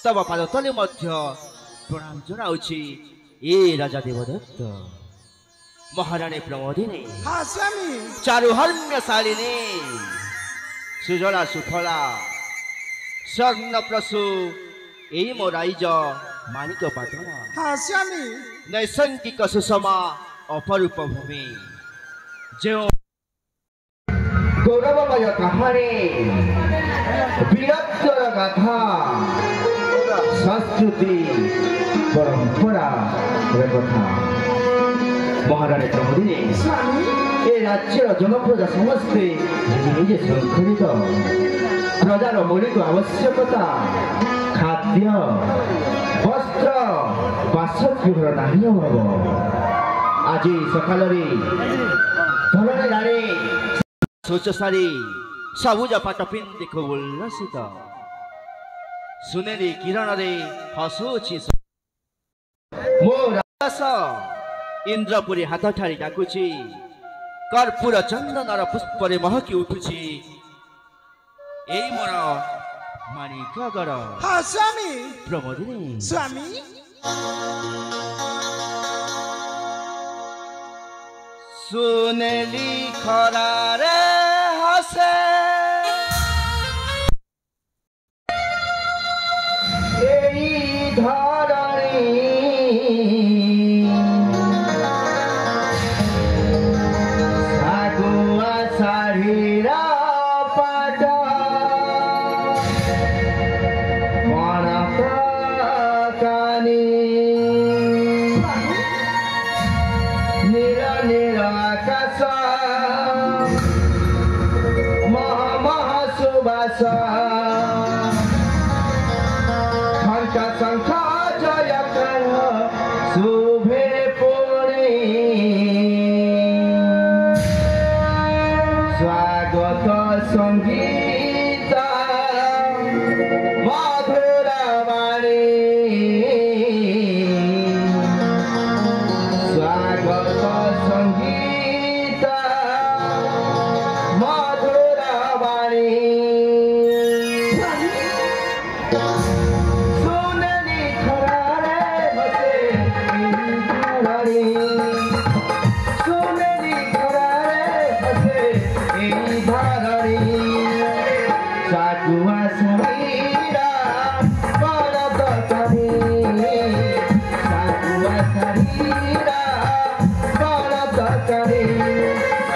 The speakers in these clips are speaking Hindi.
तब पाद तले मध्य प्रणाम जनाउछि ए राजा देवदत्त महारानी प्रमोदिनी हाँ स्वामी चारुहर्म्यशालिनी सुजला सुफला स्वर्ण प्रसु ए मो राइज मानिक पाटना हाँ स्वामी नैसंगिक सुषमा अपरूप भूमि जो गौरवमय कहानी वीरत्वर गाथा संस्कृति परंपरा कथा महारानी प्रमोदिनी ए राज्यर जनप्रजा समस्ते निजे संगठित प्रजार मौलिक आवश्यकता खाद्य वस्त्र बासगृह नाही अभाव आज सकाल धरणी नारी सोच सारी सबुज पाट पिंधि खूब उल्लसित सुनेली किरण रे हसुछि मो रास इंद्रपुरी हाथ ठारी डाकुछि कर्पूर चंदनर पुष्परे महकी उठुछि एई मोर माणिकगर हाँ स्वामी प्रमोदिनी स्वामी सुनेली खरारे हसे एई धरणी सागुआ साढ़ीरा पाटा कानी नीला नीला आकाश महा महा सुबास शंख शंख जयकार शुभे पुणे स्वागत संगीत मधुर वाणी स्वागत संगीत मधुर वाणी सुनली खरारे बसे धरणी सुनली खरारे बसे धरणी सागुआ शरीरा परद करी सागुआ शरीरा परद करी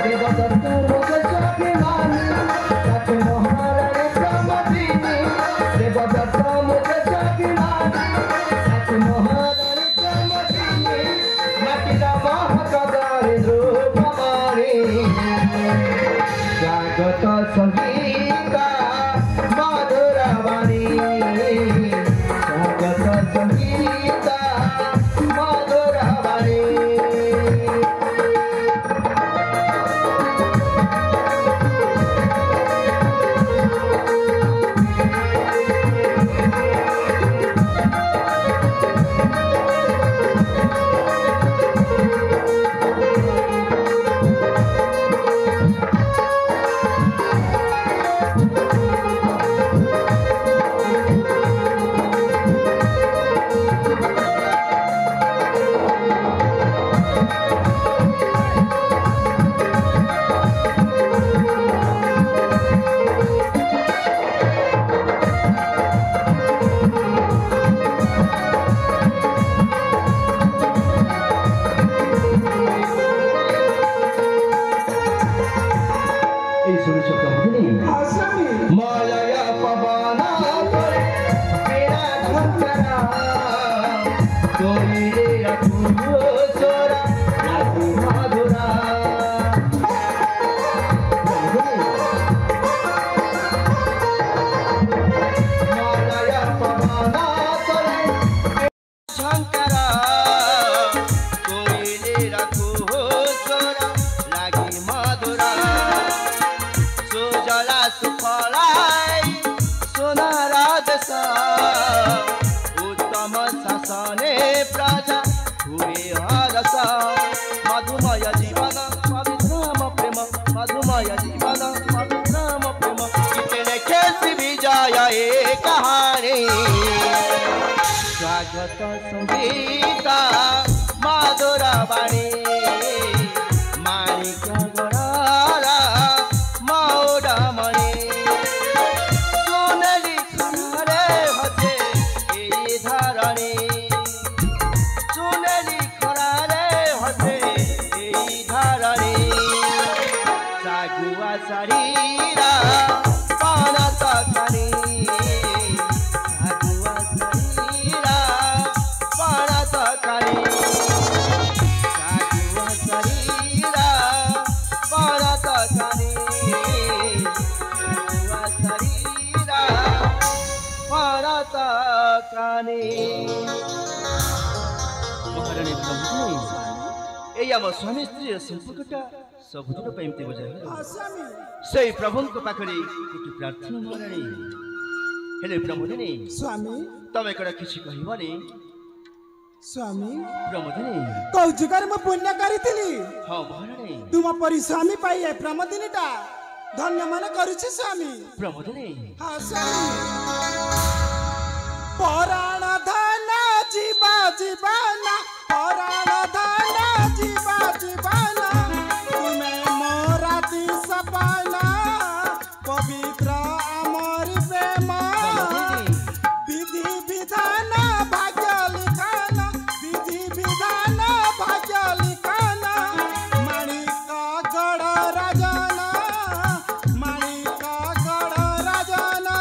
देवदत्त मुझ स्वाभिमानी साथ महारानी प्रमोदिनी देवदत्त मुझ स्वाभिमानी साथ महारानी प्रमोदिनी माटिरा महकदारी रूपमानी स्वागत संगीत मधुर वाणी स्वागत संगीत मधुर वाणी हाँ स्वामी माया पवना करे मेरा घंटरा कोई रे रखू सोरा रातू मधुरा माया पवना करे शंकरा कोई रे रखू सोरा लागी मधुरा सुजला सुफलाई सोनारा देश उत्तम शासने प्रजा हुए हरस मधुमय जीवन पवित्रम प्रेम मधुमय जीवन पवित्रम प्रेम कितने खेस विजय ए कहानी ସ୍ୱାଗତ ସଙ୍ଗୀତ ମଧୁର ବାଣୀ ମାଣିକ ଗଡ଼ର ମୌଡ଼ମଣି ସୁନେଲି ଖରାରେ ହସେ ଏଇ ଧରଣୀ ସୁନେଲି ଖରାରେ ହସେ ଏଇ ଧରଣୀ ଶାଗୁଆ ଶାଢ଼ୀର ପଣତ ଖାଣି आम स्वामी स्त्री संपर्कटा सबुदिन एमती बजाय से प्रभु पाखे गोटे प्रार्थना महाराणी हेले प्रमोदिनी स्वामी तमें कड़ा किसी कहबनी स्वामी प्रमोदिनी कौ जुगार म पुण्य करिथिली हां महाराणी तुम परि स्वामी पाई प्रमोदिनीटा धन्य मन करूछि स्वामी प्रमोदिनी हां स्वामी पराण धन जीवा जीवाना पराण धन जीवा जीवाना तुम्हें मोराती सपना पवित्र अमर प्रेम विधि विधान भाग्य लिखाना विधि विधान भाग्य लिखाना माणिक गढ़ राजना माणिक गढ़ राजना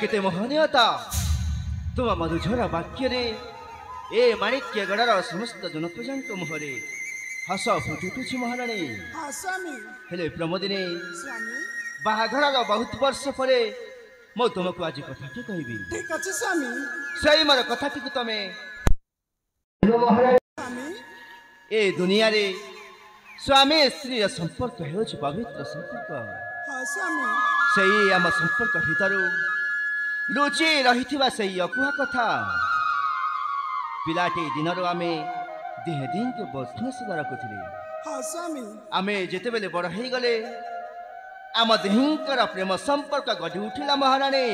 केते महनीयता तुम मधुझर वाक्य ए माणिक्य गढ़र समस्त जनप्रजा मुहरे हस फुटुटुछि महाराणी हेले प्रमोदिनी बाहाघर बहुत वर्ष परे मो तुमको आज कथाटी कहबी ठीक अछि स्वामी सही मोर कथाटी को तमे ए दुनिया रे स्वामी स्त्री संपर्क हेउछि पवित्र संपर्क हां स्वामी सही आम संपर्क भितरु लुचि रही सही अकुहा कथा पिलाटी दिन आमे देह दिन के बस्नेश्वर रखुले आमे जेते बेले बड़ हो गले आम देहंकर प्रेम संपर्क गढ़ी उठिला महाराणी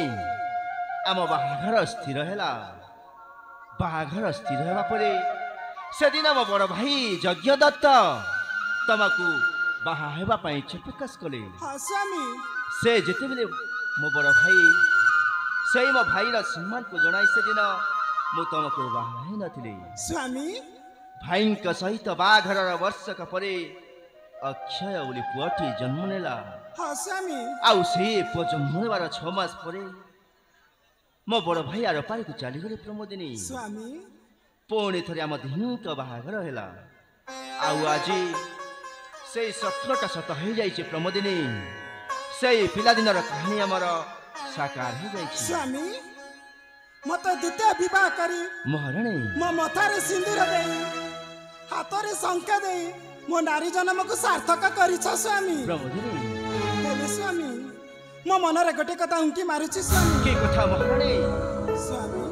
आम बाहाघर स्थिर है बाहाघर स्थिर होगा परे से दिन आम बड़ भाई यज्ञ दत्त तुमको बाहा हेबा पई इच्छा प्रकाश कले से जेते बेले मो बड़ भाई से मो भाईर सम्मान को जनाई से दिन मु तुमको बाहा नथिले स्वामी भाइंक सहित बाघर वर्षक परे अक्षय बोली पुअटी जन्म नेला हाँ स्वामी आउ से पुଅ जन्म नेबार 6 मास परे मो बड़ भाई आर पारी को चली गले प्रमोदिनी स्वामी पुणी थरे आम दिहिंक बाहागर हैला आउ आजी से स्वप्नटा सत हो जाइए प्रमोदिनी से पिला दिनर कहानी आमर साकार हो जाइए स्वामी मत द्वितीय विवाह करी महाराणी मो मथारे सिंदूर दे हाथरे शंका दे मो नारी जन्म को सार्थक करिछ स्वामी प्रमोदिनी हेले स्वामी मो मनरे गोटे कथा उंकी मारुछि स्वामी के कथा महाराणी स्वामी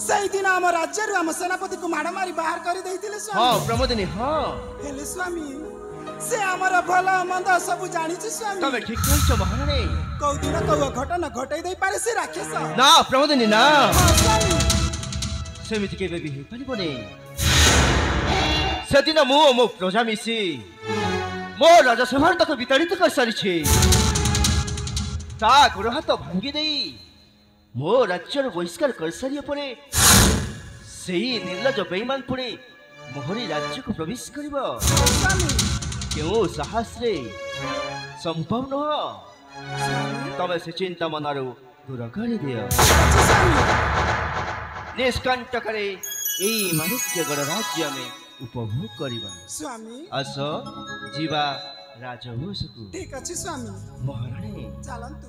सही दिन आम राज्य आम सेनापति को माड़ मारी बाहर कर देइतिले स्वामी हाँ प्रमोदिनी हाँ हेले स्वामी से आमर भला मंद सब जानिछि स्वामी तबे ठीक कहछ महाराणी कौ दिन कौ घटना घटाई दे पारे से राक्षस ना प्रमोदिनी ना हाँ स्वामी सेमिति केबे भी हेइ परिबने सेदिन मो प्रजा मिसी मो राजसभार तक विताड़ित कर सारी ता गोड़ हाथ भांगी दे मो राज्यर बहिष्कार कर सारिया परे सेही निर्लज बेईमान पुणे मोहरी राज्य को प्रवेश करिबो स्वामी क्यों साहस रे संभव न तबे से चिंता मनारो दूर कर दियो निष्कंट करे एई माणिक्यगढ़ राज्य में उपभोग करिबा स्वामी अस जीवा राजवंश को ठीक अछि स्वामी महाराणी चलंतु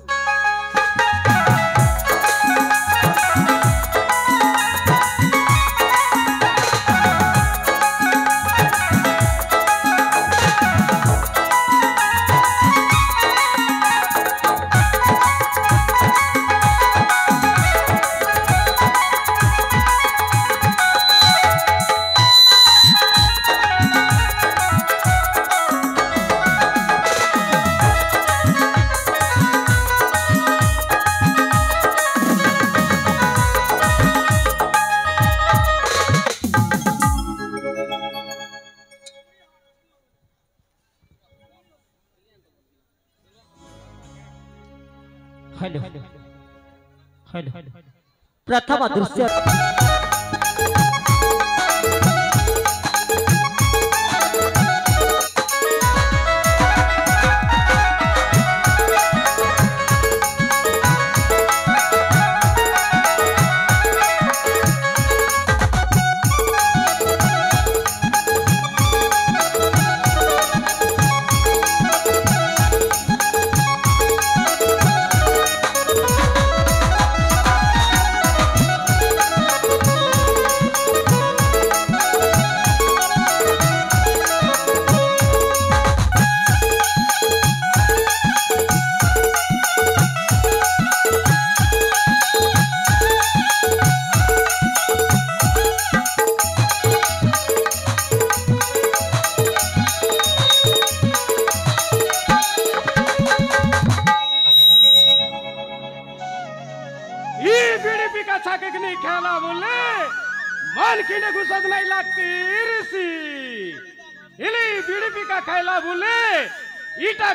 प्रथम दृश्य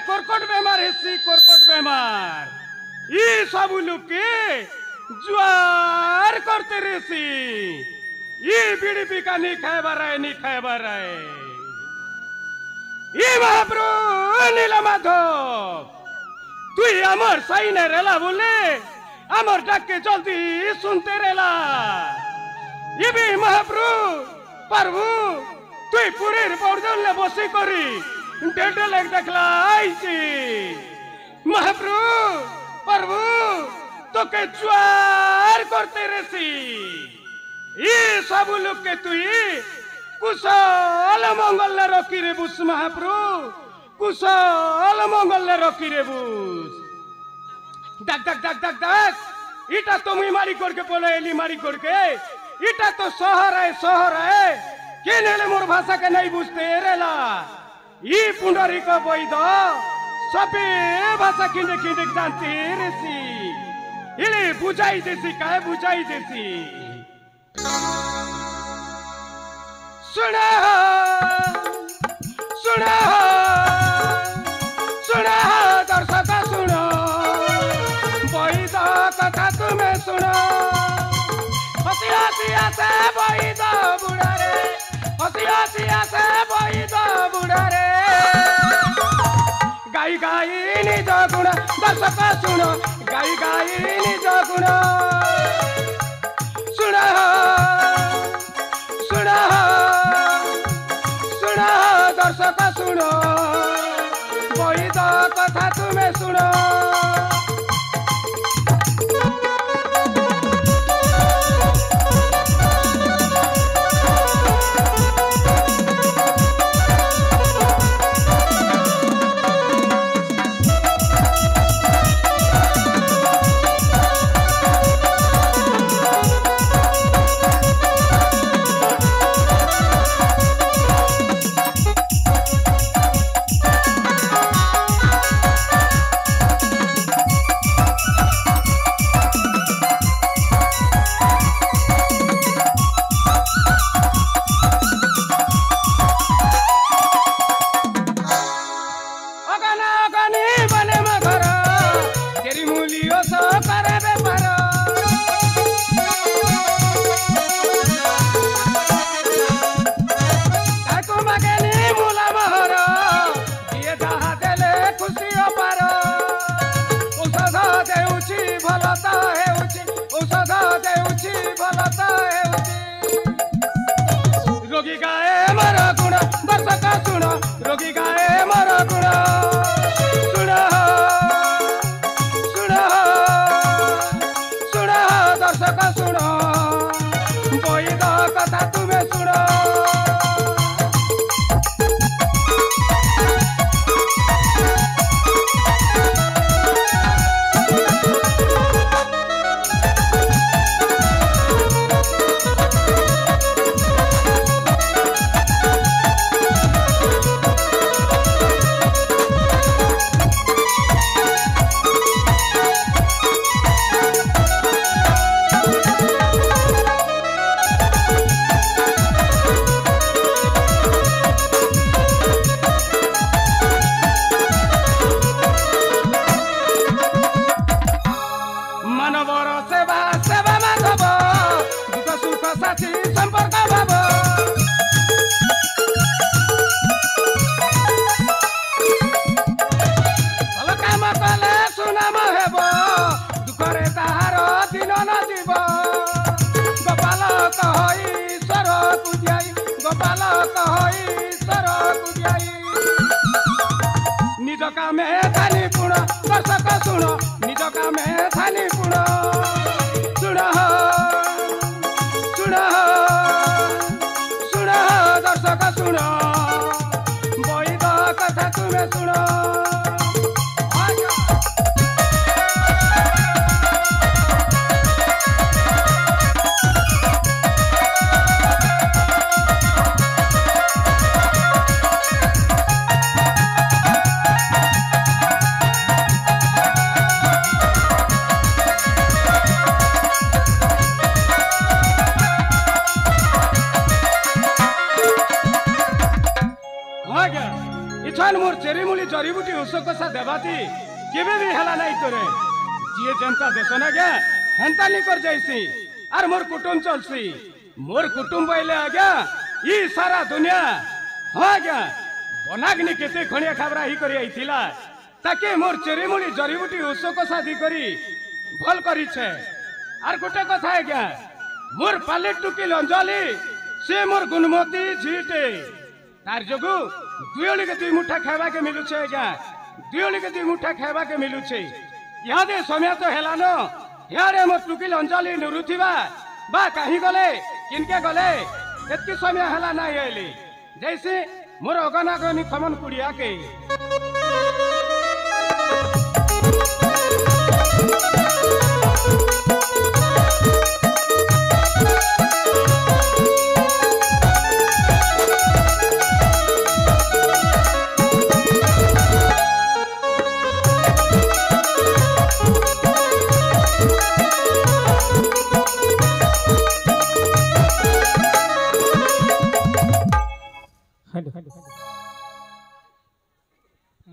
कोरकोट बेमार हेसी कोरकोट बेमार ई सब लुके ज्वार करते रेसी ई बीड़ी पिका नहीं खाएबार है ई महाप्रभु नीलमाधव तू अमर सही ने रेला बोले अमर डाक के जल्दी सुनते रेला ये भी महाप्रभु प्रभु तू पूरे बर्दन ले बसी करी डेढ़ लाख देखला आईची महाप्रभु प्रभु तो के ज्वार करते रेसी ये सब लोग के तू कुशल मंगल ने रखी रे बुस महाप्रभु कुशल मंगल ने रखी रे बुस duck duck duck duck duck इटा तो मुई मारी करके बोले एली मारी करके इटा तो शहर है के नेले मोर भाषा के नहीं बुझते रेला ई पुंडरी को बोई दो सबे भाषा किने किने जानती रेसी इले बुझाई देसी काहे बुझाई देसी सुना सुना सुना दर्शक सुनो बोई दो कथा तुम्हें सुनो हसी हसी आसे बोई दो बुढ़ा रे हसी गाई गाई निज गुण दर्शक शुण गाई गाई निज गुण शुण शुण शुण दर्शक शुण बहिद कथा तुम्हें शुण रोगी गाए मर गुण दर्शक शुण रोगी गाए मर गुण शुण शुण शुण दर्शक शुण बहिद कथा तुम्हें शुण निज कामे थानी गुण दर्शक शुण निज कामे थानी गुण शुण शुण शुण दर्शक शुण बहिद कथा तुम्हें शुण मोर चेरीमूली जड़ीबूटी उषकसा देवाती केबे भी हेला नहीं तोरे जी जनता देश ना गया हेंता नहीं कर जाइसी आर मोर कुटुंब चलसी मोर कुटुंब आइले आज्ञा ई सारा दुनिया हाँ आज्ञा बनाग्नि केते खणिया खाबरा ही करी आइथिला ताके मोर चेरीमूली जड़ीबूटी उषकसा दी करी भल करी छे आर गोटे कथा आज्ञा मोर पाले टुकी अंजलि से मोर गुणमती झीटे तार जोगु दुयोली के दुई मुठा खावा के मिलू छे आज्ञा दुयोली के दुई मुठा खावा के मिलू छे यहाँ दे समय तो हेला न यारे मोर टुकी अंजलि नुरुथिबा बा कहीं गले किनके गले एतकी समय हेला ना आइली जैसे मोर अगना गनी खमन कुड़िया के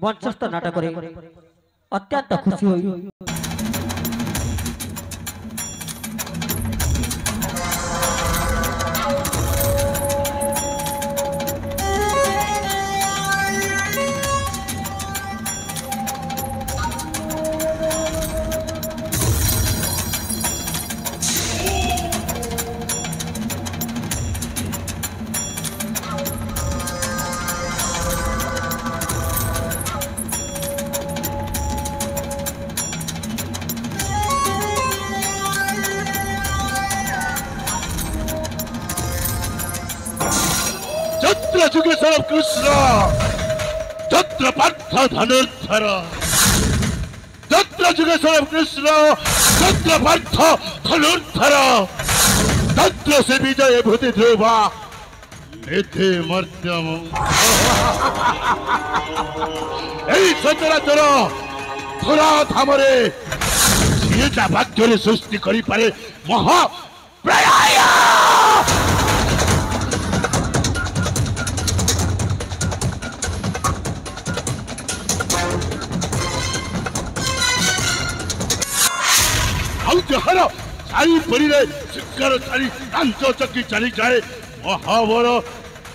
मंचस्थ नाटक अत्यंत खुशी हुई যত্র যুগেশ্বর কৃষ্ণ যত্র পার্থ ধনুর্ধর যত্র যুগেশ্বর কৃষ্ণ যত্র পার্থ ধনুর্ধর তত্র সে বিজয় ভূতি ধ্রুবা নেথে মর্ত্যম এই সচরাচর ধরা ধামরে ଯିଏ ଯା ଭାଗ୍ୟରେ ସୃଷ୍ଟି କରିପାରେ ମହା ପ୍ରଳୟ ଆଉ ଯାହାର ଚାରିପରିରେ ଶିକାର ଚାରି ପାଞ୍ଚ ଚକି ଚାଲିଯାଏ ମହାବଳ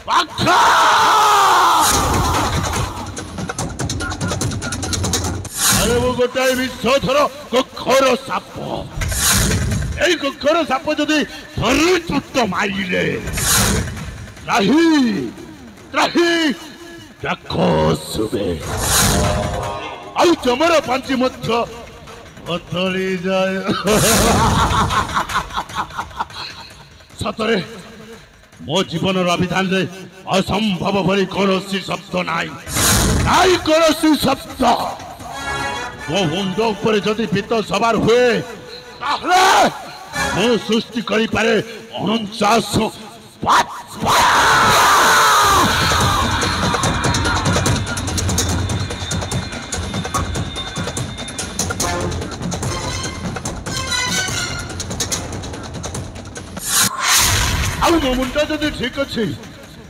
ବାଘ ଆରେ ମୁଁ ଗୋଟାଏ ବିଶ୍ୱଧର ଗୋଖର ସାପ এই ଗୋଖର ସାପ ଯଦି ଧରିତ୍ରୁତ ମାରିଲେ ତ୍ରାହି ତ୍ରାହି ଡାକ ଶୁଭେ ଆଉ ଚମର ପାଞ୍ଚି ମଧ୍ୟ ବଦଳି ଯାଏ ସତରେ ମୋ ଜୀବନର ଅଭିଧାନରେ ଅସମ୍ଭବ ଭଳି କୌଣସି ଶବ୍ଦ ନାହିଁ ନାହିଁ କୌଣସି ଶବ୍ଦ ମୋ ମୁଣ୍ଡ ଉପରେ ଯଦି ପିତ ସବାର ହୁଏ ତାହେଲେ ମୁଁ ସୃଷ୍ଟି କରିପାରେ 49 ଆଉ ମୋ ମୁଣ୍ଡ ଯଦି ଠିକ ଅଛି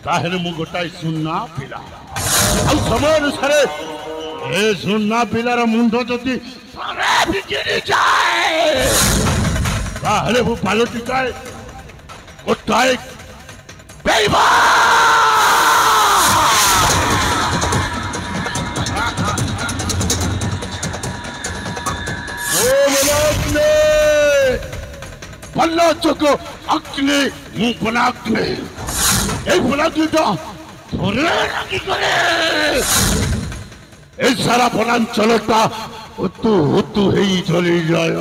ତାହେଲେ ମୁଁ ଗୋଟାଏ ସୁନା ପିଲା ଆଉ ସମୟ ଅନୁସାରେ ଏ ସୁନା ପିଲାର ମୁଣ୍ଡ ଯଦି ବିଗିଡ଼ି ଯାଏ ତାହେଲେ ମୁଁ ପାଲଟି ଯାଏ ଗୋଟାଏ पल्ला चको अग्नि मुंह बनाग्नि एक बनाग्नि तो थोड़े लगी करे इस सारा बनान चलता उतु उतु ही चली जाए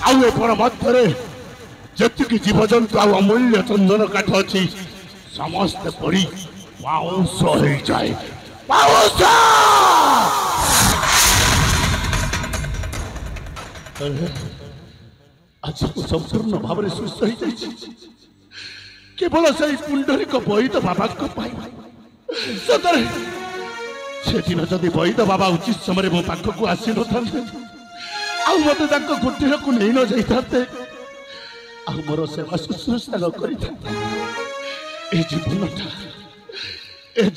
आवे पर मध्य जतिकी जीवजंतु आ अमूल्य चंदन काठ अच्छी समस्त पड़ी पाउंस हो जाए पाउंस आज संपूर्ण भाव में सुस्थ हो जाए केवल से पुंडरीक बईद बाबा सतरे से दिन जदि बईद बाबा उचित समय मो पाखक आसी न था मत कुटीर को नहीं न जाते मोर सेवा शुश्रूषा न कर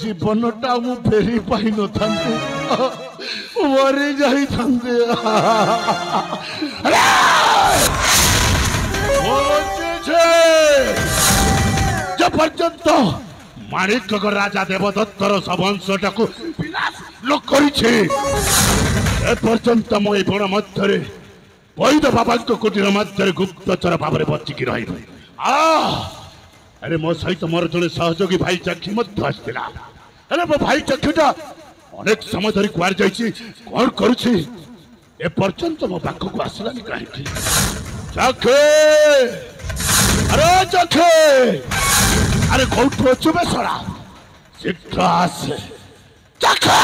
जीवनटा मु फेरी पाई न था मरी जाई पर्यंत माणिक राजा देवदत्तर सबंशटा को पर्यंत मो बण मध्य वैद बाबा कुटीर मध्य गुप्तचर भाव में बचिकी रही अरे मो सहित मोर जड़े सहयोगी भाई चक्षी आसला मो भाई चक्षुटा अनेक समय धरी कुआर जाइए कौन करुछि ए पर्यंत मो पाखक आसलानी कहीं चखे अरे चखे अरे कौटू अच्छु बेसरा शीघ्र आसे चखे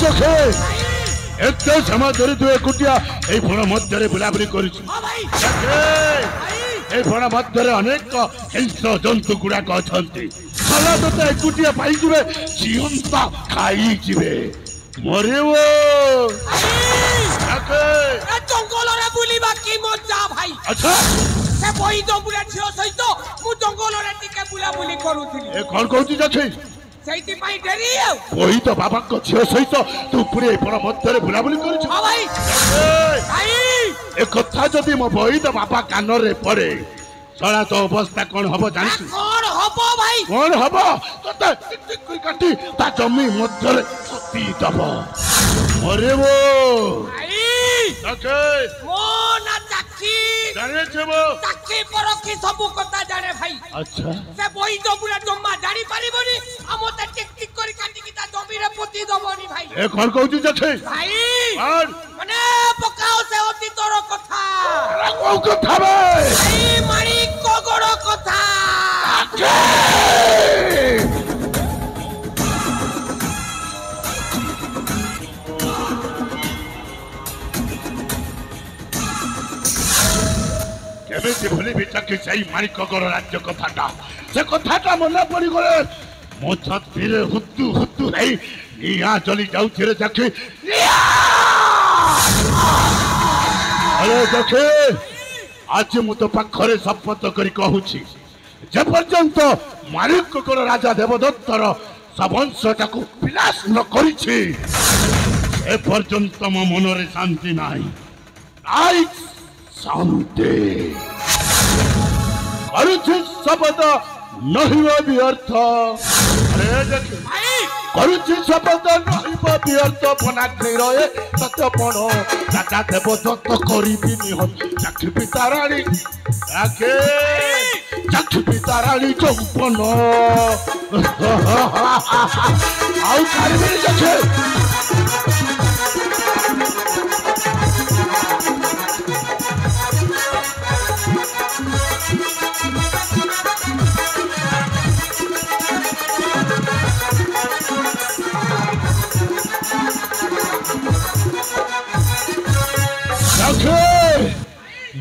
जखे एते समय धरी तू एकुटिया ए बण मध्य बुलाबुली करुछु ए बण मध्य अनेक हिंस्र जंतु गुड़ाक अच्छा तो एकुटिया पाई जीवे जीवंता खाई जीवे मरे जंगल रे बुलिबा की मजा भाई अच्छा से बही तो बुला छियो सहित मु जंगल रे टिके बुला बुली करूथिली ए कोन कहूची जखे सेति पई डेरी कोई तो बाबा को छियो सहित तू पुरे बड़ मध्य बुलाबुली करूछु हां भाई भाई ए कथा जदी मो बही तो बाबा कान रे पड़े सड़ा तो अवस्था कौन हबो जानिछु कौन हबो भाई कौन हबो तते टिक टिक काटी ता जमी मध्य रे सती दबो मरे वो भाई जखे मो ना चाखी जाने छबो चाखी पर की सब कथा जाने भाई अच्छा से बही तो बुला जम्मा जानी परिबोनी हम त टिक टिक करी काटी की ता जमी रे पोती दबोनी भाई ए कोन कहूची जखे भाई और मने पकाओ से अति तोर कथा को कथा बे भाई मारी कोगड़ कथा केबे भले बेटा के सही मारी कगड़ राज्य कथाटा से कथाटा मन पड़ी गले मो छाती रे हुत्तु हुत्तु है निया चली जाऊ रे जखे अरे जखे आज मु तो पाखरे शपथ करी कहूची जे पर्यंत मारी कगड़ राजा देवदत्तर सबंशटा को विनाश न करिछि ए पर्यंत मो मन रे शांति नाही आई शांति करुछि शपथ नहीं व्यर्थ अरे जखे करुछि शपथ नहीं व्यर्थ बनाग्नि रहे सत्यपण राजा देवदत्त करिबि निहत चाखी पिताराणी आके चाखी पिताराणी चौपन आउ कारिबि जखे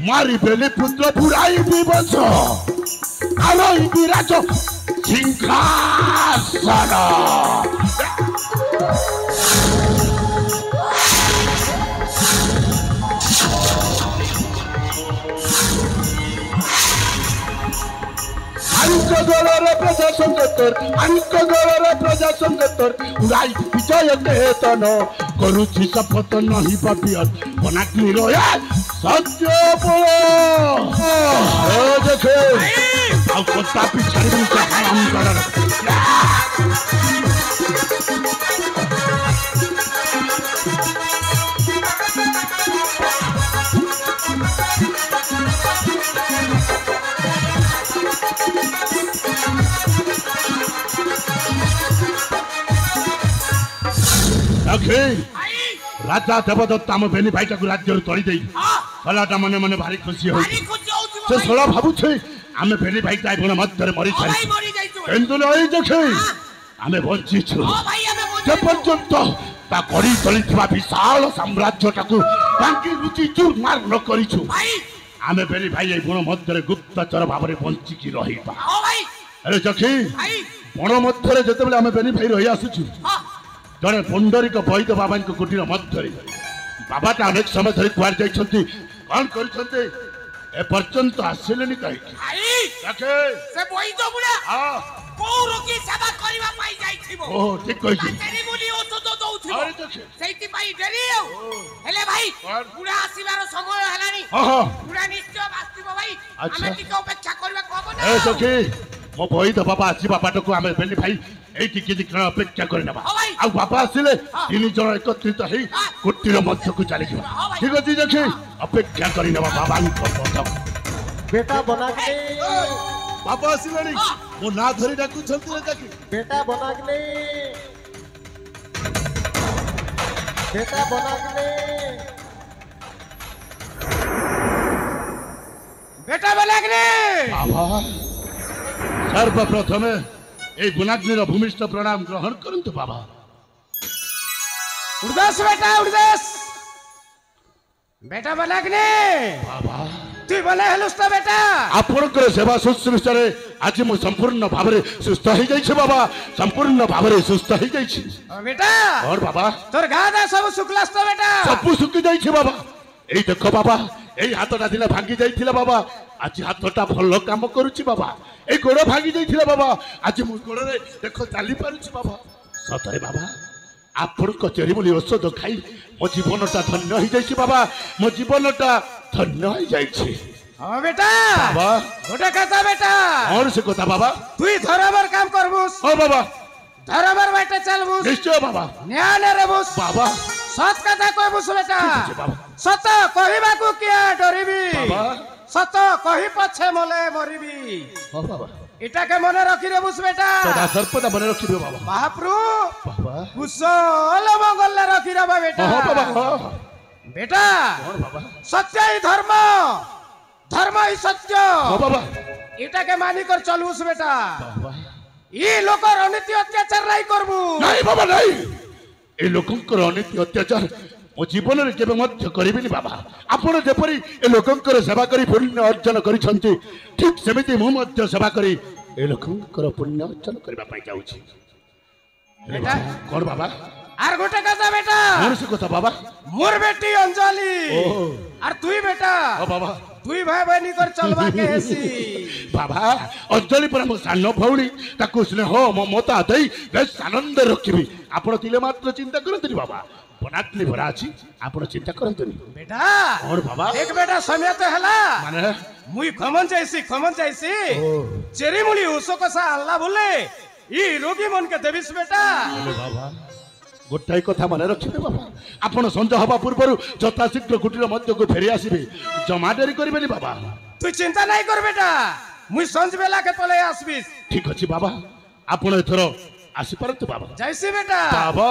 मारी बेली पुत्र बुराई दिवस आलोई विराज सिंहासन प्रजा संगतर प्रजा संगतर उड़ाई विजय केतन करुछि शपथ नहीं पापियत बनाग्नि रहे सत्य देखे आ कता पिछड़ी हम कर राजा देवदत्त आम बेनी भाई को राज्य तड़ी दे सलाटा मने मने भारी खुशी हो से सला भाबु छे आमे बेनी भाई ताई बण मध्य मरी छाई एंदु लई देखे आमे बंची छु जे पर्यंत ता कड़ी तली थिबा विशाल साम्राज्यटा को बांकी रुचि चूर मार न करी छु आमे बेनी भाई ए बण मध्य गुप्तचर भाव रे बंची की रहिबा अरे जखी बण मध्य जते बेले आमे बेनी भाई रहि आसु छु जड़े पुंडरीक वैद्य बाबा कुटीर मध्य बाबाटा अनेक समय धरी कुआर जाइछंती कौन करछंती ए पर्यंत आसिलेनी कहि देखे से वैद्य बुढ़ा हां को रोगी सेवा करबा पाई जाइथिबो ओ ठीक कहि तेरी बोली औषध दउथिबो अरे देखे सेति पाई डेरी हेले भाई बुढ़ा आसीबार समय हलानी हां हां बुढ़ा निश्चय बास्तिबो भाई अच्छा। हमें टिका अपेक्षा करबा कहबो ना ए देखे मो वैद्य बाबा आसी बाबाटा को आमे बेली भाई ए टिके दिखण अपेक्षा करि नबा आ बाबा आसिले तीन जण एकत्रित हेई कुटीर मध्य को चली जिबा ठीक अछि देखे अपेक्षा करि नबा बाबा को बेटा बनाग्ने बाबा आसिलेनी मो ना धरि डाकु छंती रे देखे बेटा बनाग्ने बेटा बनाग्ने बेटा बनाग्ने बाबा सर्वप्रथमे ए गुणाग्निर भूमिष्ठ प्रणाम ग्रहण करंतु बाबा उड़दास बेटा उड़दास बेटा बनागने बाबा तू बना हेलुस तो बेटा आपणकर सेवा शुश्रूषारे आज मु संपूर्ण भाव में सुस्थ हो जाइए बाबा संपूर्ण भाव में सुस्थ हो जाइए बेटा और बाबा तोर गादा सब सुखलास तो बेटा सब सुखी जाइए बाबा এই দেখো বাবা এই হাতটা দিলে ভাঙি যাইছিল বাবা আজ হাতটা ভালো কাম করুছি বাবা এই গোড় ভাঙি যাইছিল বাবা আজ মু গোড়রে দেখো চালি পারুছি বাবা সতরে বাবা ଆପଣଙ୍କ ଚେରିମୂଳି ଔଷଧ ଖାଇ ମୋ ଜୀବନଟା ଧନ୍ୟ ହେଇଯାଇଛି ବାବା ମୋ ଜୀବନଟା ଧନ୍ୟ ହେଇଯାଇଛି ହଁ ବେଟା ବାବା ଗୋଟେ କଥା ବେଟା କଣ ସେ କଥା ବାବା তুই ধরবার কাম করবুস ହଁ বাবা ধরবার বাইটা চালবুস ନିଶ୍ଚୟ ବାବା ন্যায় রেবুস ବାବା সৎ কথা কইবুস বেটা ঠিক আছে বাবা সত কহিবাকু কিয়া ডরিবি বাবা সত কহি পছে মলে মরিবি ହଁ বাবা এটাকে মনে রাখি রেবুস বেটা ସଦା ସର୍ବଦା ମନେ ରଖିବେ ବାବା মহাপ্রভু ବାବା কুশল মঙ্গল রাখি রেবা বেটা ହଁ ବାବା ହଁ বেটা କଣ ବାବା সত্য হি ধর্ম ধর্ম হি সত্য ହଁ বাবা এটাকে মানি কর চলবুস বেটা ବାବା ই লোকর অনীতি অত্যাচার নাই করবু ନାଇଁ ବାବା ନାଇଁ এই ଲୋକଙ୍କର ଅନୀତି ଅତ୍ୟାଚାର ମୋ ଜୀବନରେ କେବେ ମଧ୍ୟ କରିବିନି ବାବା ଆପଣ ଯେପରି ଏ ଲୋକଙ୍କର ସେବା କରି ପୁଣ୍ୟ ଅର୍ଜନ କରିଛନ୍ତି ଠିକ୍ ସେମିତି ମୁଁ ମଧ୍ୟ ସେବା କରି ଏ ଲୋକଙ୍କର ପୁଣ୍ୟ ଅର୍ଜନ କରିବା ପାଇଁ ଯାଉଛି বেটা କଣ ବାବା আর গোটে কথা বেটা କଣ ସେ କଥା ବାବା মোর বেটি অঞ্জলি ଓହୋ আর তুই বেটা ହଁ ବାବା তুই ভাই ভাই কর চলবা কে হেসি ବାବା ଅଞ୍ଜଳି ପରା ମୋ ସାନ ଭଉଣୀ ତାକୁ ସ୍ନେହ ମମତା ଦେଇ ବେଶ ଆନନ୍ଦରେ ରଖିବି ଆପଣ ଥିଲେ ମାତ୍ର ଚିନ୍ତା କରନ୍ତୁନି ବାବା ବନାଗ୍ନି ଭରା ଅଛି ଆପଣ ଚିନ୍ତା କରନ୍ତୁନି বেটা କଣ ବାବା দেখ বেটা সময় তো হেলা ମାନେ মুই খমন যাইছি চেরিমুলি উষকসা আল্লাহ বলে ই রোগী মনকে দেবিস বেটা বাবা গোটাই কথা মনে রଖିবে বাবা আপন সঞ্জ হবা পূର୍ବରୁ যথাশীঘ্র কুটির মধ্যକୁ ফেরি আসিবে জমা ডেরি করিবেনি বাবা তুই চিন্তা নাই কর বেটা মুই সঞ্জ বেলা কে পলে আসবিস ঠিক আছে বাবা আপন এথর আসি পারন্তু বাবা যাইছি বেটা বাবা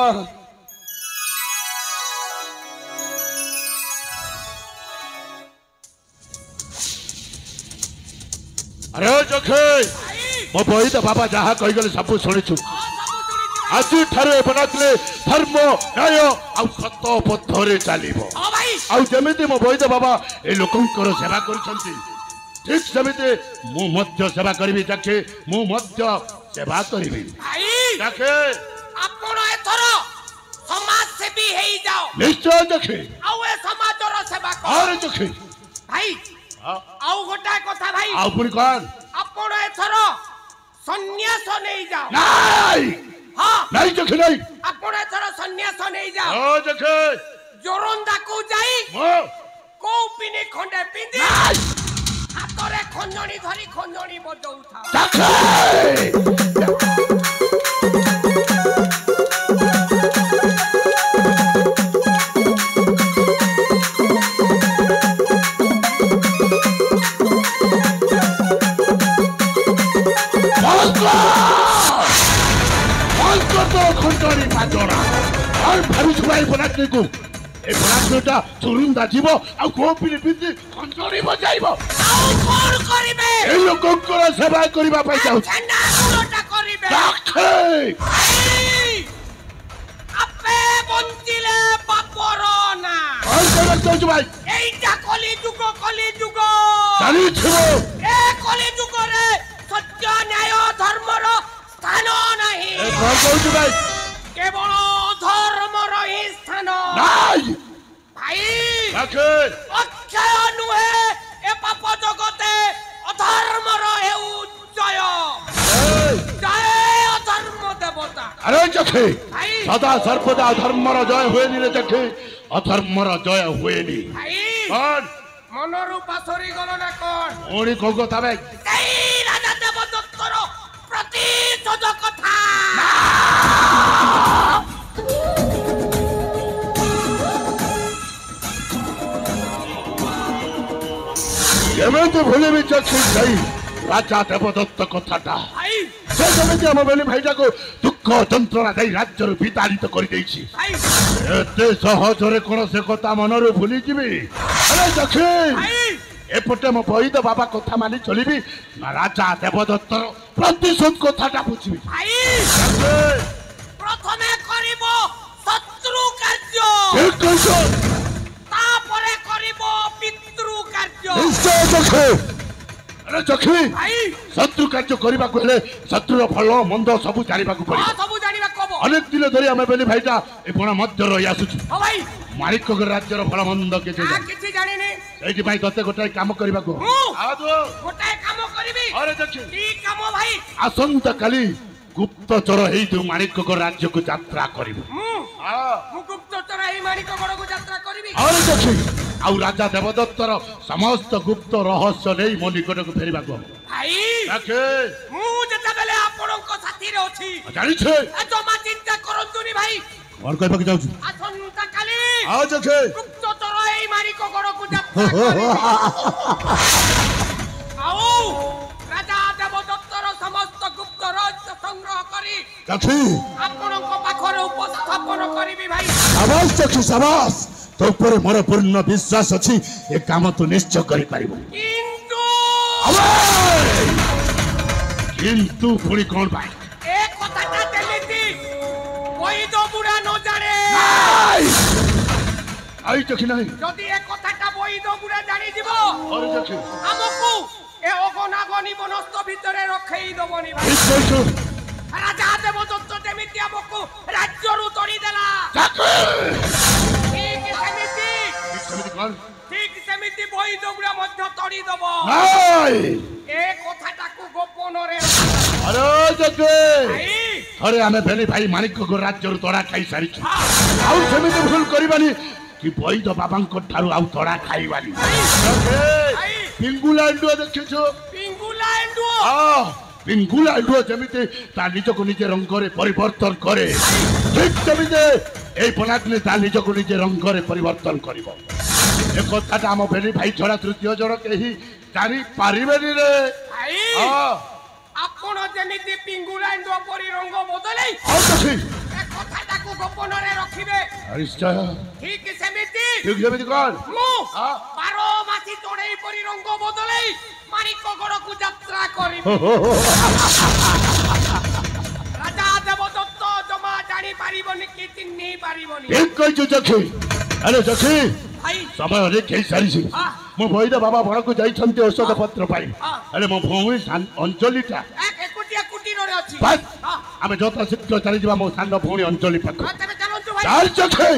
আরে জখে ମୋ ବହିତ ବାବା ଯାହା କହିଗଲେ ସବୁ ଶୁଣିଛୁ ଆଜିଠାରୁ ବନାଥିଲେ ଧର୍ମ ନ୍ୟାୟ ଆଉ ସତ ପଥରେ ଚାଲିବ ଆଉ ଯେମିତି ମୋ ବହିତ ବାବା ଏ ଲୋକଙ୍କର ସେବା କରୁଛନ୍ତି ଠିକ୍ ସେମିତି ମୁଁ ମଧ୍ୟ ସେବା କରିବି ଯାକେ ମୁଁ ମଧ୍ୟ ସେବା କରିବି ଯାକେ ଆପଣ ଏଥର ସମାଜ ସେବୀ ହେଇଯାଅ ନିଶ୍ଚୟ ଯାକେ ଆଉ ଏ ସମାଜର ସେବା କର ଆରେ ଯାକେ ଭାଇ ଆଉ ଗୋଟାଏ କଥା ଭାଇ ଆଉ ପୁଣି କଣ ଆପଣ ଏଥର ସନ୍ନ୍ୟାସ ନେଇଯାଅ ନାଇଁ ହଁ ନାଇଁ ଯାକେ ନାଇଁ ଆପଣ ଏଥର ସନ୍ନ୍ୟାସ ନେଇଯାଅ ହଁ ଯାକେ ଜୋରନ୍ଦାକୁ ଯାଇ ମୋ କୌପିନି ଖଣ୍ଡେ ପିନ୍ଧି ନାଇଁ ହାତରେ ଖଞ୍ଜଣି ଧରି ଖଞ୍ଜଣି ବଜଉଥାଅ ଯାକେ খঞ্জনি পাজরা আর ভাবিଛୁ ভাই বনাগ্নিକୁ ଏ ବନାଗ୍ନିଟା ଚୁରୁନ୍ଦା ଯିବ ଆଉ ଗୋପିନି ପିନ୍ଧି ଖଞ୍ଜଣି ବଜାଇବ ଆଉ କଣ କରିବେ ଏ ଲୋକଙ୍କର ସେବା କରିବା ପାଇଁ ଯାଉଛି ଝଣ୍ଡା ଗୁଣଟା କରିବେ ଆପେ ବଞ୍ଚିଲେ ବାପର ନା ଯାଉଛୁ ଭାଇ এইটা কলি যুগ ଜାଣିଥିବ এ কলি যুগরে সত্য ন্যায় ধর্মর স্থান নাহি କଣ କହୁଛୁ ଭାଇ কেবল ধর্মর হি স্থান ନାଇଁ ভাই যাকে অক্ষয় নুহে এ পাপ জগতে অধর্মর হেউ জয় জয় অধর্ম দেবতা আরে যাকে ভাই সদা সর্বদা অধর্মর জয় হুয়েনি রে যাকে অধর্মর জয় হুয়েনি ভাই কন মনরু পাথরি গল না কোন ওড়ি কোন কথা ভাই এই রাজা দেবদত্তর প্রতিশোধ কথা কেমতে ভুলিবি যাচ্ছি সেই রাজা দেবদত্ত কথাটা ভাই সে যেମିତି ଆମ ବେଲି ଭାଇଟାକୁ ଦୁଃଖ ଯନ୍ତ୍ରଣା ଦେଇ ରାଜ୍ୟରୁ ବିତାଡ଼ିତ କରିଦେଇଛି ভাই ଏତେ ସହଜରେ କଣ ସେ କଥା ମନରୁ ଭୁଲିଯିବି ଆରେ ଯାକ୍ଷୀ ভাই ଏପଟେ ମୋ ବୈଦ ବାବା କଥା ମାନି ଚଳିବି ନା ରାଜା ଦେବଦତ୍ତର ପ୍ରତିଶୋଧ କଥାଟା ବୁଝିବି ভাই ଯାକ୍ଷୀ প্রথমে করিব শত্রু কার্য ঠিক কইছ তারপরে করিব পিতৃ কার্য নিশ্চয় চক্ষু আরে চক্ষু ভাই শত্রু কার্য କରିବାକୁ হেলে শত্রুর ফল মন্দ ସବୁ ଜାଣିବାକୁ ପଡ଼ିବ ସବୁ ଜାଣିବା କବ ଅନେକ ଦିନ ଧରି ଆମେ ବେଲି ଭାଇଟା ଏ ବଣ ମଧ୍ୟ ରହି ଆସୁଛୁ ହଁ ଭାଇ ମାଣିକଗଡ଼ ରାଜ୍ୟର ଭଲ ମନ୍ଦ କିଛି କିଛି ଜାଣିନି ସେଇଥିପାଇଁ ତତେ ଗୋଟାଏ କାମ କରିବାକୁ ଗୋଟାଏ କାମ କରିବି ଆରେ ଚକ୍ଷୁ କି କାମ ଭାଇ ଆସନ୍ତା କାଲି ଗୁପ୍ତଚର ହେଇ ତୁ ମାଣିକଗଡ଼ ରାଜ୍ୟକୁ ଯାତ୍ରା କରିବୁ ମୁଁ ଗୁପ୍ତଚର ହେଇ ମାଣିକଗଡ଼କୁ ଯାତ୍ରା କରିବି ଆରେ ଚକ୍ଷୁ ଆଉ ରାଜା ଦେବଦତ୍ତର ସମସ୍ତ ଗୁପ୍ତ ରହସ୍ୟ ନେଇ ମୋ ନିକଟକୁ ଫେରିବାକୁ ହବ ଭାଇ ମୁଁ ଯେତେବେଳେ ଆପଣଙ୍କ ସାଥିରେ ଅଛି ଜାଣିଛେ ଜମା ଚିନ୍ତା କରନ୍ତୁନି ଭାଇ କଣ କହିବାକୁ ଯାଉଛୁ ଆସନ୍ତା କାଲି ଚକ୍ଷୁ ଗୁପ୍ତଚର ହେଇ ମାଣିକଗଡ଼କୁ ଯାତ୍ରା କରିବି ଆଉ ରାଜା ଦେବଦତ୍ତର ସମସ୍ତ ଗୁପ୍ତ ରହସ୍ୟ ସଂଗ୍ରହ କରି ଚକ୍ଷୁ ଆପଣଙ୍କ ପାଖରେ ଉପସ୍ଥାପନ କରିବି ଭାଇ ସାବାସ ଚକ୍ଷୁ ସାବାସ ତୋ ଉପରେ ମୋର ପୂର୍ଣ୍ଣ ବିଶ୍ୱାସ ଅଛି ଏ କାମ ତୁ ନିଶ୍ଚୟ କରିପାରିବୁ କିନ୍ତୁ ପୁଣି କଣ ପାଇଁ ଏ କଥାଟା ଯେମିତି ବୈଦ ବୁଢ଼ା ନ ଜାଣେ ଆଇ ଚକ୍ଷୁ ନାହିଁ ଯଦି ଏ କଥାଟା ବୈଦ ବୁଢ଼ା ଜାଣିଯିବ ଚକ୍ଷୁ ଆମକୁ ଏ ଅଗନାଗନି ବନସ୍ତ ଭିତରେ ରଖେଇ ଦବନି ଭାଇ ରାଜା ଦେବଦତ୍ତ ଯେମିତି ଆମକୁ ରାଜ୍ୟରୁ ତଡ଼ିଦେଲା ଠିକ ସେମିତି ବୈଦ ବୁଢ଼ା ମଧ୍ୟ ତଡ଼ିଦବ ଏ କଥାଟାକୁ ଗୋପନରେ ଥରେ ଆମେ ଭେଲି ଭାଇ ମାଣିକଗଡ଼ ରାଜ୍ୟରୁ ତଡ଼ା ଖାଇ ସାରିଛୁ ଆଉ ସେମିତି ଭୁଲ କରିବାନି କି ବୈଦ ବାବାଙ୍କ ଠାରୁ ଆଉ ତଡ଼ା ଖାଇବାନି ପିଙ୍ଗୁଲା ଏଣ୍ଡୁଅ ଦେଖିଛୁ ପିଙ୍ଗୁଲା ଏଣ୍ଡୁଅ ଯେମିତି ତା ନିଜକୁ ନିଜେ ରଙ୍ଗରେ ପରିବର୍ତ୍ତନ କରେ ଠିକ ସେମିତି এই বনাগ্নি তা নিজକୁ ନିଜେ ରଙ୍ଗରେ ପରିବର୍ତ୍ତନ କରିବ ଏ କଥାଟା ଆମ ଭେଲି ଭାଇ ଛଡ଼ା ତୃତୀୟ ଜଣ କେହି ଜାଣିପାରିବେନି ରେ ଆପଣ ଯେମିତି ପିଙ୍ଗୁଲା ଏଣ୍ଡୁଅ ପରି ରଙ୍ଗ ବଦଳେଇ କଥାଟାକୁ ଗୋପନରେ ରଖିବେ ନିଶ୍ଚୟ ଠିକ ସେମିତି କଣ ମୁଁ 12 ମାସି ଚଢ଼େଇ ପରି ରଙ୍ଗ ବଦଳେଇ ମାଣିକଗଡ଼କୁ ଯାତ୍ରା କରିବି ରାଜା ଦେବଦତ୍ତ ଜମା ଜାଣି ପାରିବନି କି ଚିହ୍ନି ପାରିବନି ଠିକ କହିଛୁ ଚକ୍ଷୁ ଆରେ ଚକ୍ଷୁ ସମୟ ଅନେକ ହେଇସାରିଛି ମୋ ବୈଦ ବାବା ବଣକୁ ଯାଇଛନ୍ତି ଔଷଧ ପତ୍ର ପାଇଁ ଆରେ ମୋ ଭଉଣୀ ଅଞ୍ଜଳିଟା ଆମେ ଯଥା ଶୀଘ୍ର ଚାଲିଯିବା ମୋ ସାନ ଭଉଣୀ ଅଞ୍ଜଳି ପାଖକୁ ଚାଲ ଚକ୍ଷୁ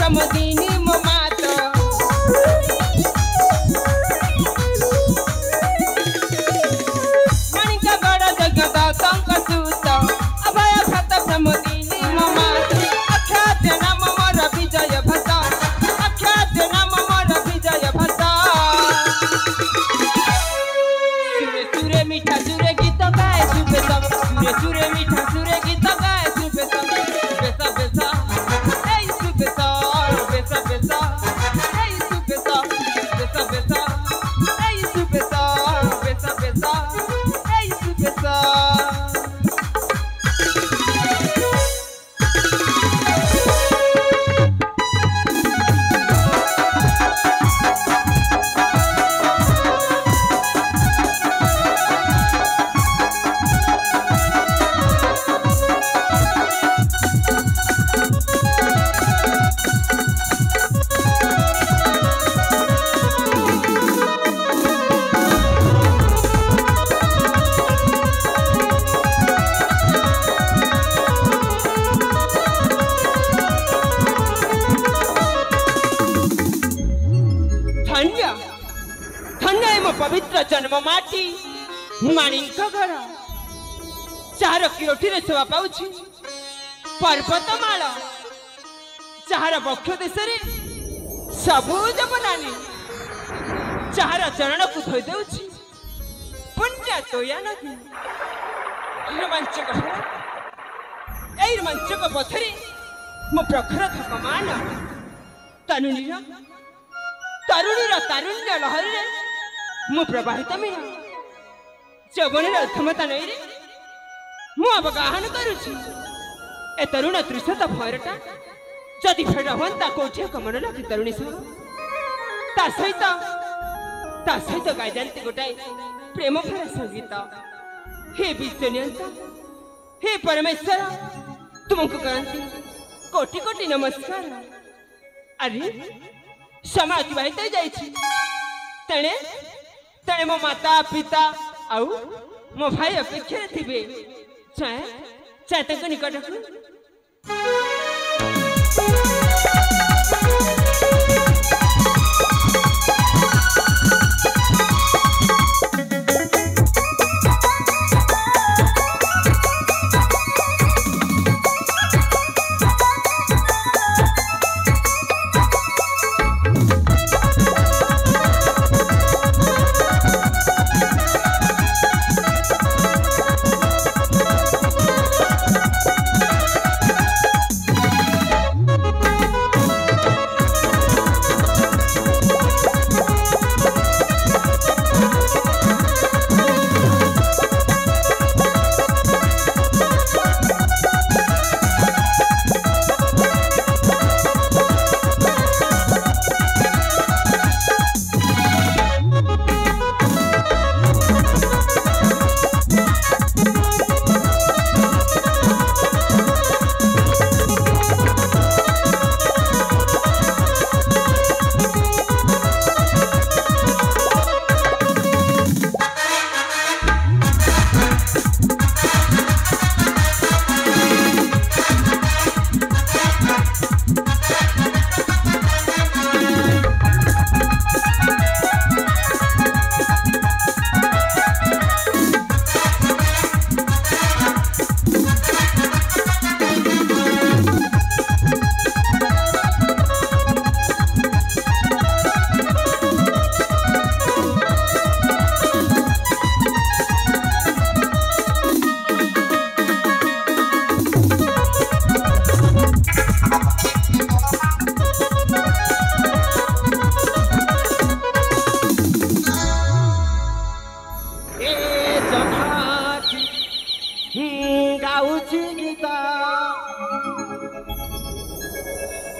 प्रमोदिनी मो मातो मणिका गड़ जगत तंक सूत अभय भक्त प्रमोदिनी मो मातो अख्यात नाम मोर विजय भक्त अख्यात नाम मोर विजय भक्त सुरे सुरे मीठा सुरे गीत गाए सुबे सब सुरे सुरे मीठा सुरे गीत गाए सुबे सब बेसा बेसा ए सुबे सब बेसा बेसा ए सुबे सब बेसा बेसा ए सुबे सब बेसा बेसा ए सुबे सब पवित्र जन्म माटी माणिक घर चार किरोटी शोभा पाउछि पर्वतमाल चार वक्ष देश सबुज बनानी चार चरण को धोई देउछि पुण्य तोया नदी रोमांचक एई रोमांचक पथरे मो प्रखर थकमान तरुणीर तारुण्य लहरी मु प्रवाहित मीरा जवनी अर्थमता नहीं रे मु अवगाहन करुछि ए तरुण त्रिशत भयरटा जदि फेर हंता कोठिया कमन लगी तरुणी सह ता सहित गाय जानती गोटाए प्रेम भरा संगीत हे विश्वनियंता हे परमेश्वर तुमको करंती कोटि कोटि नमस्कार अरे समय अतिबाहित जाइछि तेणे तेणे मो माता पिता आउ मो भाई अपेक्षा थिबे चाहे चाहे तक निकट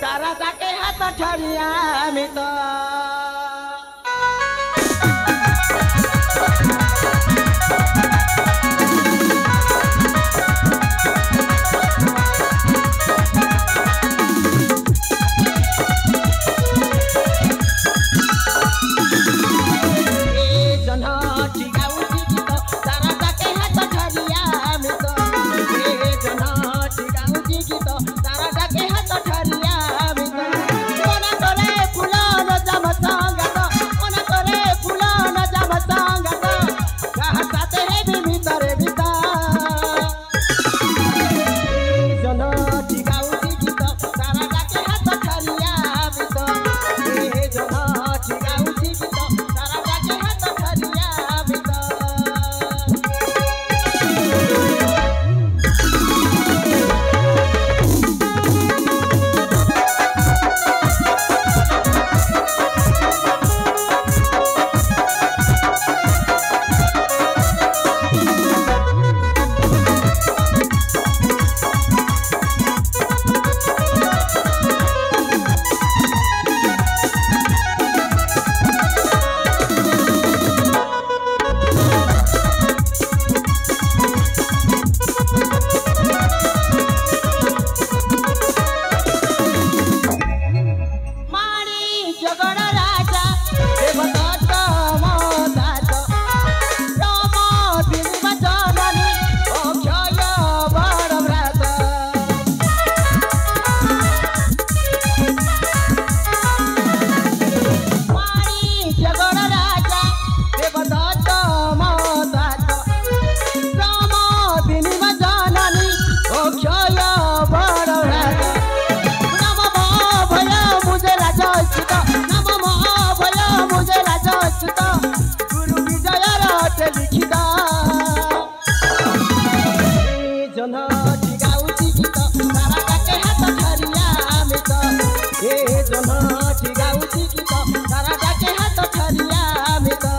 तारा जाके हाथ ठरिया में तो ଜହ୍ନଟି ଗାଉଛି ଗୀତ ତାରା ଡାକେ ହାତ ଛାଡ଼ିଆ ମିତ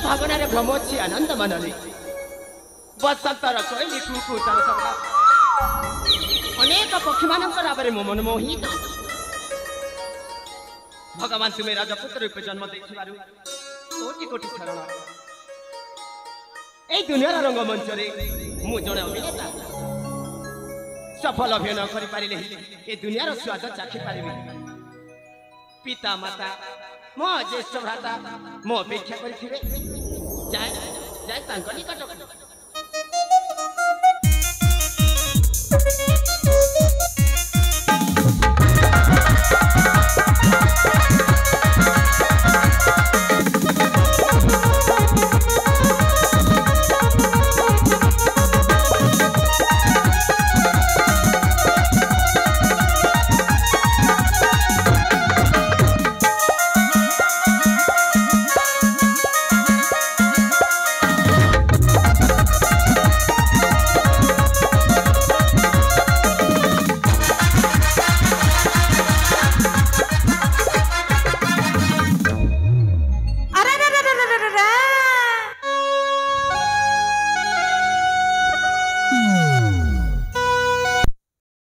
ଭାବନାରେ ଭ୍ରମଛି ଆନନ୍ଦ ମନରେ ବସନ୍ତର କୋଇଲି କୁକୁ ତାର ଶବ୍ଦ ଅନେକ ପକ୍ଷୀମାନଙ୍କ ରାବରେ ମୋ ମନ ମୋହିତ ଭଗବାନ ତୁମେ ରାଜପୁତ୍ର ରୂପେ ଜନ୍ମ ଦେଇଥିବାରୁ କୋଟି କୋଟି ଶରଣ এই ଦୁନିଆର ରଙ୍ଗମଞ୍ଚରେ ମୁଁ ଜଣେ ଅଭିନେତା ସଫଳ ଅଭିନୟ କରିପାରିଲେ ଏ ଦୁନିଆର ସ୍ୱାଦ ଚାଖିପାରିବି ପିତା ମାତା ମୋ ଜ୍ୟେଷ୍ଠ ଭ୍ରାତା ମୋ ଅପେକ୍ଷା କରିଥିବେ ଯାଏ ତାଙ୍କ ନିକଟକୁ